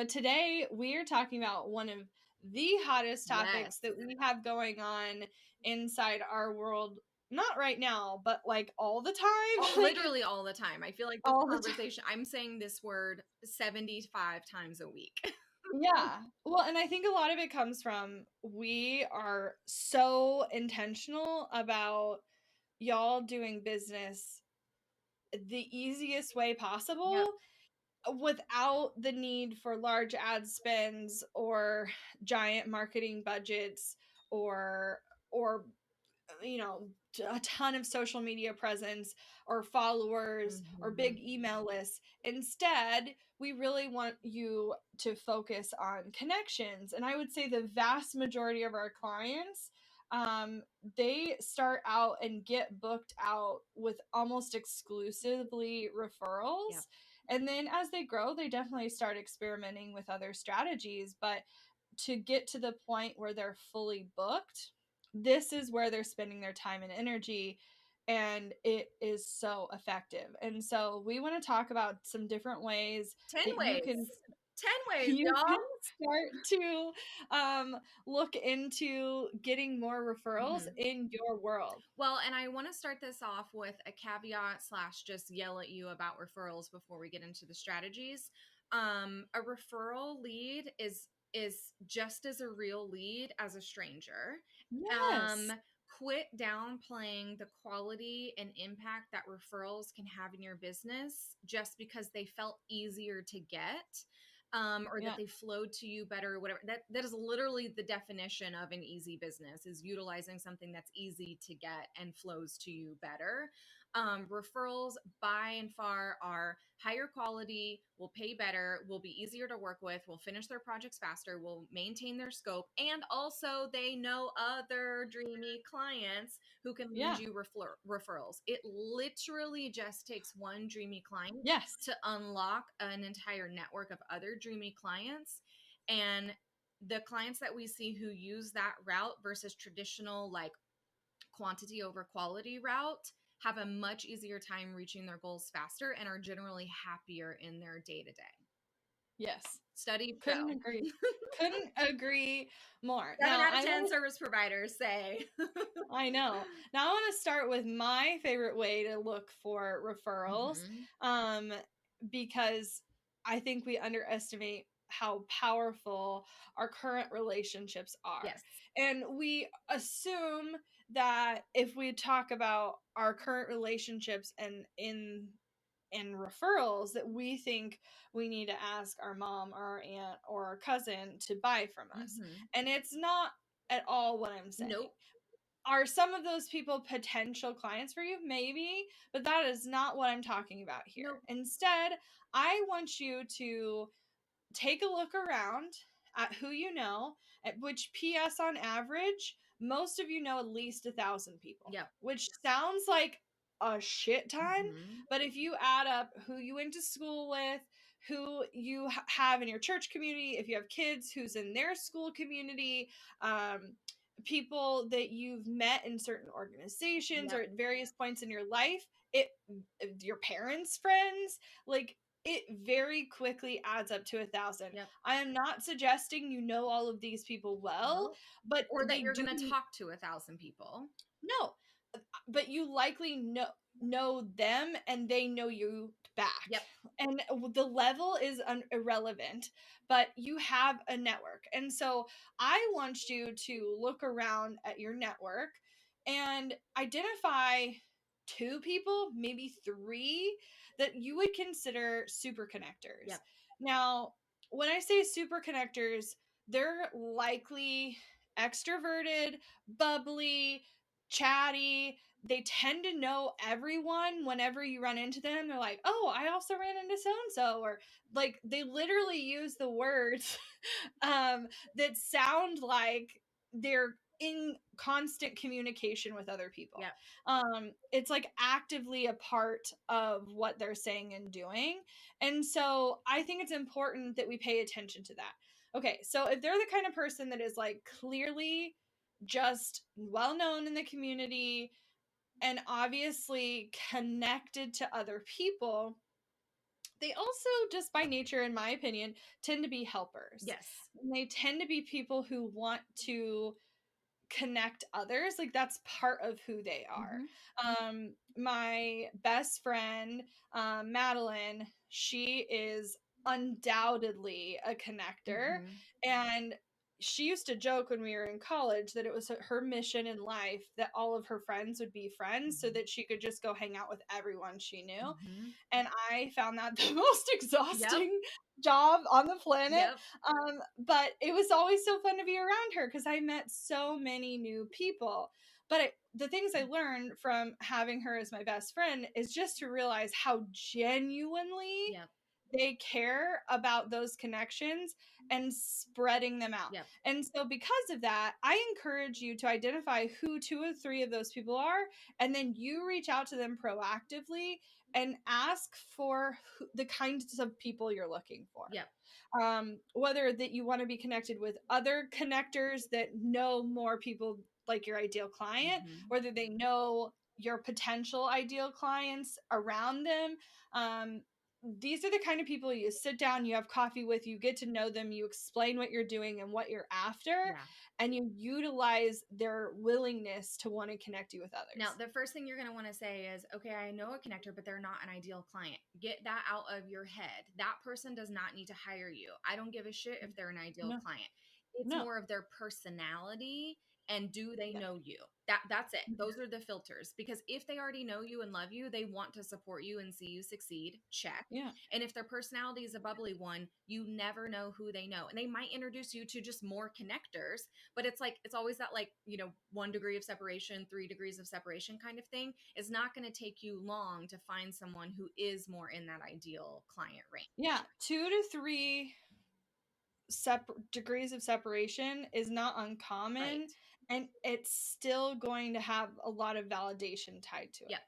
But today we are talking about one of the hottest topics that we have going on inside our world. Not right now, but like all the time. Literally all the time. I feel like this conversation, I'm saying this word 75 times a week. Yeah. Well, and I think a lot of it comes from we are so intentional about y'all doing business the easiest way possible without the need for large ad spends or giant marketing budgets or you know, a ton of social media presence or followers or big email lists. Instead, we really want you to focus on connections. And I would say the vast majority of our clients, they start out and get booked out with almost exclusively referrals. Yeah. And then as they grow, they definitely start experimenting with other strategies. But to get to the point where they're fully booked, this is where they're spending their time and energy, and it is so effective. And so we want to talk about some different ways 10 that ways. you can 10 ways, you y'all. can start to look into getting more referrals in your world. Well, and I want to start this off with a caveat / just yell at you about referrals before we get into the strategies. A referral lead is just as a real lead as a stranger. Yes. Quit downplaying the quality and impact that referrals can have in your business just because they felt easier to get. Or that they flowed to you better, or whatever. That is literally the definition of an easy business, is utilizing something that's easy to get and flows to you better. Referrals by and far are higher quality, will pay better, will be easier to work with, will finish their projects faster, will maintain their scope, and also they know other dreamy clients who can lead you referrals. It literally just takes one dreamy client to unlock an entire network of other dreamy clients. And the clients that we see who use that route versus traditional like quantity over quality route have a much easier time reaching their goals faster and are generally happier in their day-to-day. Yes. Study couldn't agree more. 7 out of 10 service providers say. I know. Now I want to start with my favorite way to look for referrals, because I think we underestimate how powerful our current relationships are. Yes. And we assume that if we talk about our current relationships and in referrals, that we think we need to ask our mom or our aunt or our cousin to buy from us. And it's not at all what I'm saying. Nope. Are some of those people potential clients for you? Maybe, but that is not what I'm talking about here. Nope. Instead, I want you to take a look around at who you know, at which PS on average, most of you know at least 1,000 people. Yep. Which sounds like a shit ton, but if you add up who you went to school with, who you have in your church community, if you have kids, who's in their school community, people that you've met in certain organizations or at various points in your life, your parents' friends, like it very quickly adds up to 1,000. I am not suggesting you know all of these people well, but or that you're going to talk to 1,000 people. No, but you likely know them and they know you back. And the level is irrelevant, but you have a network. And so I want you to look around at your network and identify 2 people, maybe 3, that you would consider super connectors. Now, when I say super connectors, they're likely extroverted, bubbly, chatty. They tend to know everyone. Whenever you run into them, they're like, oh, I also ran into so-and-so, or like they literally use the words that sound like they're in constant communication with other people. It's like actively a part of what they're saying and doing. And so I think it's important that we pay attention to that. Okay, so if they're the kind of person that is like clearly just well known in the community and obviously connected to other people, they also, just by nature, in my opinion, tend to be helpers. Yes. And they tend to be people who want to connect others. Like that's part of who they are. Mhm. My best friend, Madeline, she is undoubtedly a connector. Mhm. And she used to joke when we were in college that it was her mission in life that all of her friends would be friends so Mhm. that she could just go hang out with everyone she knew. Mhm. And I found that the most Yep. exhausting job on the planet. Yep. But it was always so fun to be around her because I met so many new people. But the things I learned from having her as my best friend is just to realize how genuinely Yep. they care about those connections and spreading them out. Yep. And so, because of that, I encourage you to identify who two or three of those people are, and then you reach out to them proactively and ask for the kinds of people you're looking for. Yep. Whether that you want to be connected with other connectors that know more people like your ideal client, Mhm. whether they know your potential ideal clients around them. Um, these are the kind of people you sit down, you have coffee with, you get to know them, you explain what you're doing and what you're after, Yeah. and you utilize their willingness to want to connect you with Now, others. the first thing you're going to want to say is, okay, I know a connector, but they're not an ideal client. Get that out of your head. That person does not need to hire you. I don't give a shit if they're an ideal No, client. It's no. more of their personality and do they Yeah. know you? That's it. Mhm. Those are the filters. Because if they already know you and love you, they want to support you and see you succeed. Check. Yeah. And if their personality is a bubbly one, you never know who they know. And they might introduce you to just more connectors, but it's like it's always that, like, 1 degree of separation, 3 degrees of separation kind of thing. It's not going to take you long to find someone who is more in that ideal client Yeah. range. 2 to 3 degrees of separation is not Right. uncommon, and it's still going to have a lot of validation tied to Yep. it.